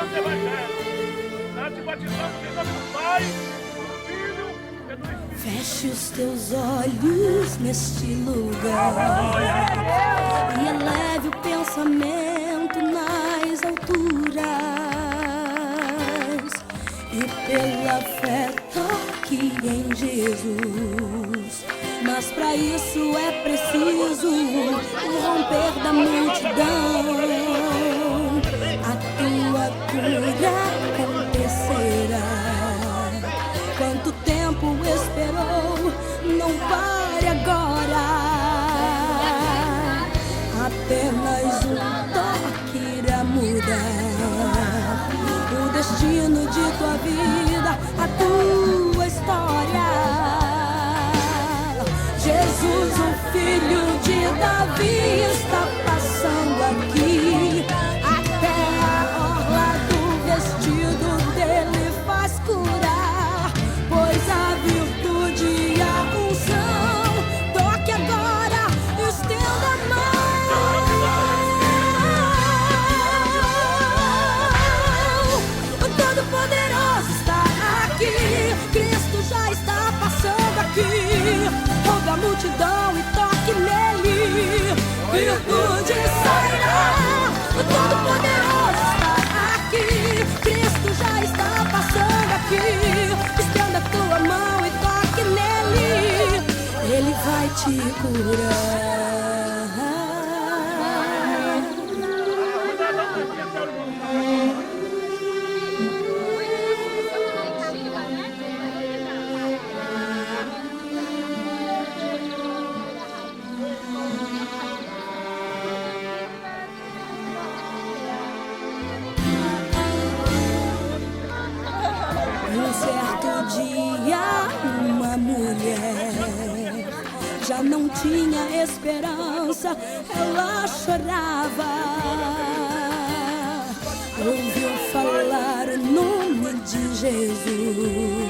nosso Evangelho. Nós te batizamos em nome do Pai, do Filho e do Espírito. Feche os teus olhos neste lugar e eleve o pensamento nas alturas, e pela fé toque em Jesus. Mas para isso é preciso o romper da multidão. A tua cura acontecerá. Quanto tempo esperou, não pare agora. Apenas um toque irá mudar o destino de tua vida, a tua história. Jesus, o filho de Davi, está passando aqui. Até a orla do vestido dele faz curar, pois a virtude e a unção. Toque agora, estenda a mão. O Todo-Poderoso está aqui. Cristo já está passando aqui. Roga a multidão e toque nele. Virtude sairá. O Todo-Poderoso está aqui. Cristo já está passando aqui. Estenda a tua mão e toque nele. Ele vai te curar. Um certo dia, uma mulher já não tinha esperança, ela chorava. Ouviu falar o nome de Jesus